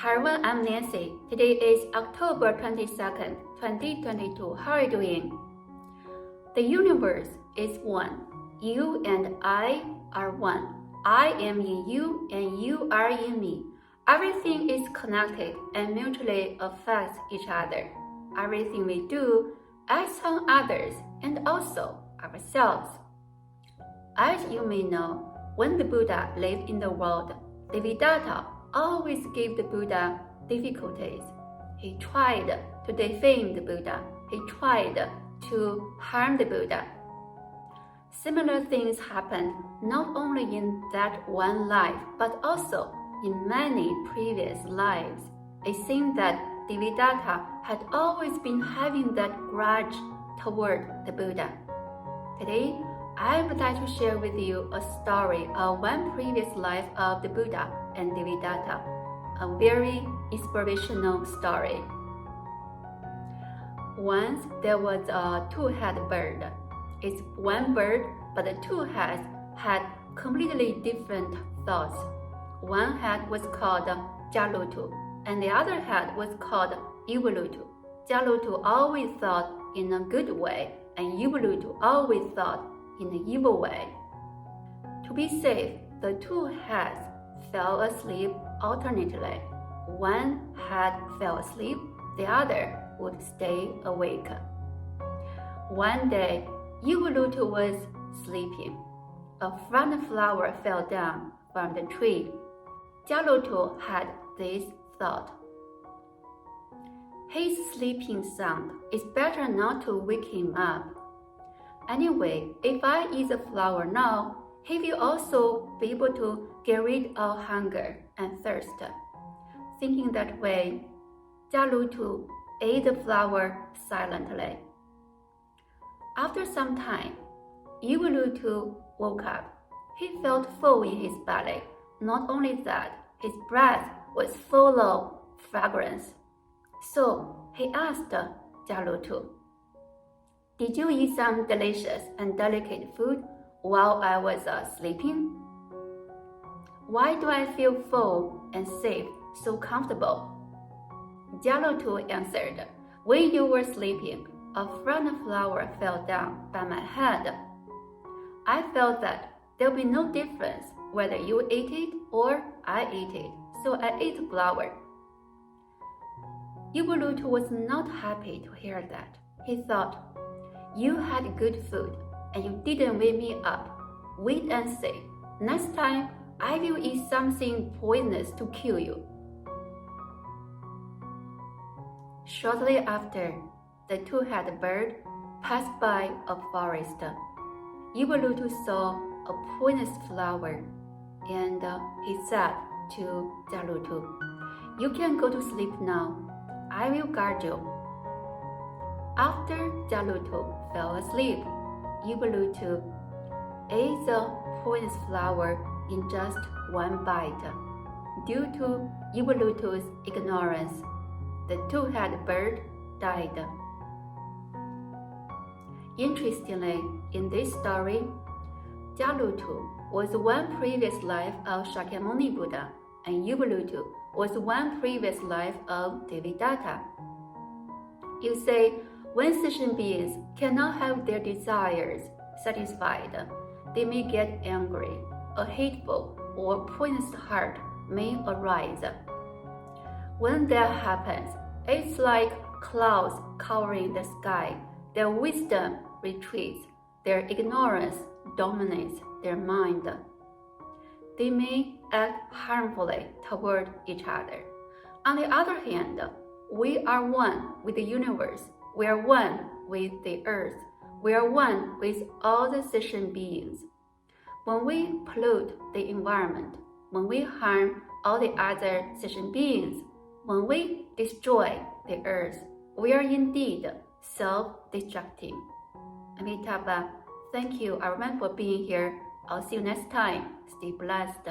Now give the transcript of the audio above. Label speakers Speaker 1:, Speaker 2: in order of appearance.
Speaker 1: Hi everyone, I'm Nancy. Today is October 22nd, 2022. How are you doing? The universe is one. You and I are one. I am in you and you are in me. Everything is connected and mutually affects each other. Everything we do acts on others and also ourselves. As you may know, when the Buddha lived in the world, Devadatta always gave the Buddha difficulties. He tried to defame the Buddha. He tried to harm the Buddha. Similar things happened not only in that one life, but also in many previous lives. It seemed that Devadatta had always been having that grudge toward the Buddha. Today, I would like to share with you a story of one previous life of the Buddha and Devadatta, a very inspirational story. Once there was a two-headed bird. It's one bird, but the two heads had completely different thoughts. One head was called Jalutu, and the other head was called Evolutu. Jalutu always thought in a good way, and Evolutu always thought in an evil way. To be safe, the two heads fell asleep alternately. One head fell asleep, the other would stay awake. One day, Evolutu was sleeping. A front flower fell down from the tree. Jalutu had this thought. His sleeping sound. It's better not to wake him up. Anyway, if I eat the flower now, he will also be able to get rid of hunger and thirst. Thinking that way, Jalutu ate the flower silently. After some time, Evolutu woke up. He felt full in his belly. Not only that, his breath was full of fragrance. So he asked Jalutu, "Did you eat some delicious and delicate food while I was sleeping? Why do I feel full and safe, so comfortable?" Jalutu answered, "When you were sleeping, a front flower fell down by my head. I felt that there will be no difference whether you ate it or I ate it, so I ate the flower." Evolutu was not happy to hear that. He thought, "You had good food and you didn't wake me up. Wait and see. Next time, I will eat something poisonous to kill you." Shortly after, the two-headed bird passed by a forest. Evolutu saw a poisonous flower, and he said to Jalutu, "You can go to sleep now. I will guard you." After Jalutu fell asleep, Evolutu ate the poisonous flower in just one bite. Due to Evolutu's ignorance, the two-headed bird died. Interestingly, in this story, Jalutu was one previous life of Shakyamuni Buddha, and Evolutu was one previous life of Devadatta. You say, when sentient beings cannot have their desires satisfied, they may get angry. A hateful or poisonous heart may arise. When that happens, it's like clouds covering the sky. Their wisdom retreats. Their ignorance dominates their mind. They may act harmfully toward each other. On the other hand, we are one with the universe. We are one with the earth. We are one with all the sentient beings. When we pollute the environment, when we harm all the other sentient beings, when we destroy the earth, we are indeed self-destructing. Amitabha, thank you everyone for being here. I'll see you next time. Stay blessed.